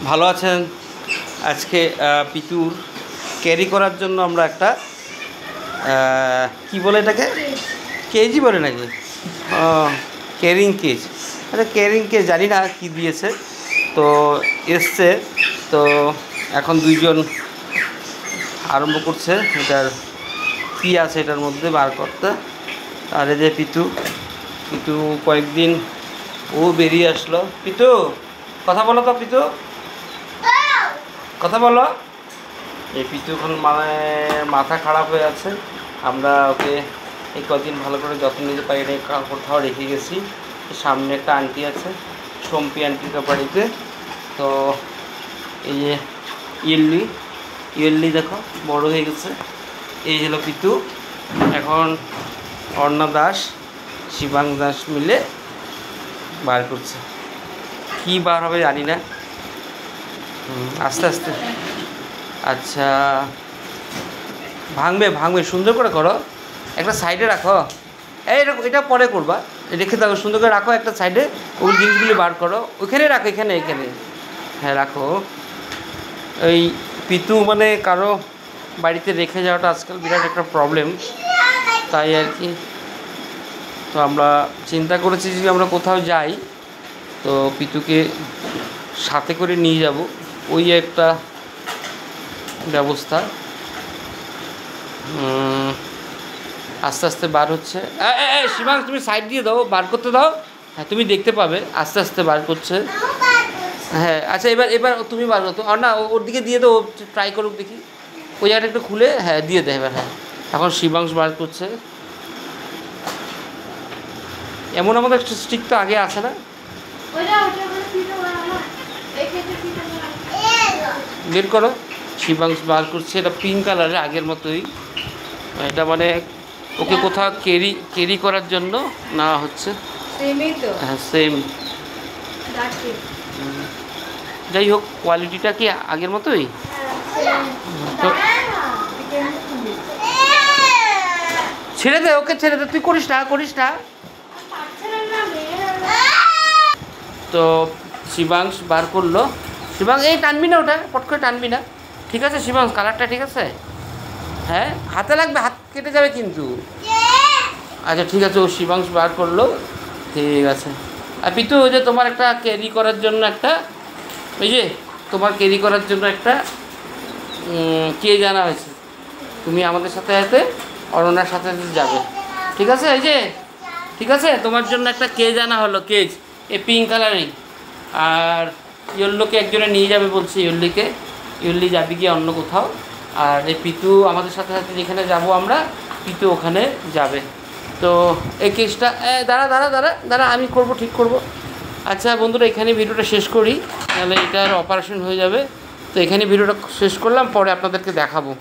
ভালো আছেন? আজকে পিতুর ক্যারি করার জন্য আমরা একটা কি বলে এটাকে, কেজি বলে নাকি? Carrying cage. আচ্ছা, ক্যারিং কেজ জানি না কি দিয়েছে, তো এসছে। তো এখন দুইজন আরম্ভ করছে এটার কী আছে এটার মধ্যে বার করতে। আর এই যে পিতু পিতু কয়েকদিন ও বেরিয়ে আসলো। পিতু কথা বলো তো, পিতু কথা বলো। এই পিতু এখন মানে মাথা খারাপ হয়ে আছে। আমরা ওকে এই কদিন ভালো করে যত্ন নিতে পারি না, কোথাও রেখে গেছি। সামনে একটা আন্টি আছে, সম্পি আন্টির বাড়িতে। তো এই যে ইয়েলি দেখো বড় হয়ে গেছে। এই হলো পিতু। এখন অর্ণা দাস, শিবাং দাস মিলে বার করছে। কি বার হবে জানি না, আস্তে আস্তে। আচ্ছা, ভাঙবে সুন্দর করে করো, একটা সাইডে রাখো। এটা পরে করবা, রেখে দাও, সুন্দর করে রাখো একটা সাইডে। ওই জিনিসগুলি বার করো, ওইখানে রাখো, এখানে হ্যাঁ রাখো। এই পিতু মানে কারো বাড়িতে রেখে যাওয়াটা আজকাল বিরাট একটা প্রবলেম, তাই আর কি। তো আমরা চিন্তা করেছি যে আমরা কোথাও যাই তো পিতুকে সাথে করে নিয়ে যাব, ওই একটা ব্যবস্থা। আস্তে আস্তে বার হচ্ছে। শিবাং তুমি সাইড দিয়ে দাও, বার করতে দাও। হ্যাঁ তুমি দেখতে পাবে, আস্তে আস্তে বার করছে। হ্যাঁ আচ্ছা, এবার তুমি বার করতো আর না, ওর দিকে দিয়ে দাও, ট্রাই করুক দেখি। ওই জায়গাটা একটু খুলে হ্যাঁ দিয়ে দেয় এবার। হ্যাঁ এখন শিবাংশ বার করছে। এমন আমাদের একটা স্টিক তো আগে আসে না, বের করো। শিবাংশ বার করছে, এটা পিঙ্ক কালারের আগের মতোই। এটা মানে ওকে কোথাও ক্যারি করার জন্য নেওয়া হচ্ছে। হ্যাঁ সেম। যাই হোক, কোয়ালিটিটা কি আগের মতোই? তো ছেড়ে দে, ওকে ছেড়ে দে, তুই করিস না। তো শিবাংশ বার করলো। শিবাংশ এই টানবি না, ওটা পট করে টানবি না, ঠিক আছে? শিবাংশ কালারটা ঠিক আছে? হ্যাঁ হাতে লাগবে, হাত কেটে যাবে কিন্তু। আচ্ছা ঠিক আছে, ও শিবাংশ বার করলো, ঠিক আছে। আর পিতু ওই যে তোমার একটা ক্যারি করার জন্য একটা, ওই যে তোমার ক্যারি করার জন্য একটা কে জানা হয়েছে। তুমি আমাদের সাথে সাথে অরণ্যার সাথে যাবে, ঠিক আছে? এই যে ঠিক আছে, তোমার জন্য একটা কেজ আনা হলো, কেজ এই পিঙ্ক কালারই। আর ইয়েল্লোকে একজনে নিয়ে যাবে বলছে, ইয়েল্লি যাবি গিয়ে অন্য কোথাও। আর এই পিতু আমাদের সাথে সাথে যেখানে যাব আমরা, পিতু ওখানে যাবে। তো এই কেসটা দাঁড়া আমি ঠিক করব। আচ্ছা বন্ধুরা, এখানে ভিডিওটা শেষ করি, তাহলে এটার অপারেশন হয়ে যাবে। তো এখানে ভিডিওটা শেষ করলাম, পরে আপনাদেরকে দেখাবো।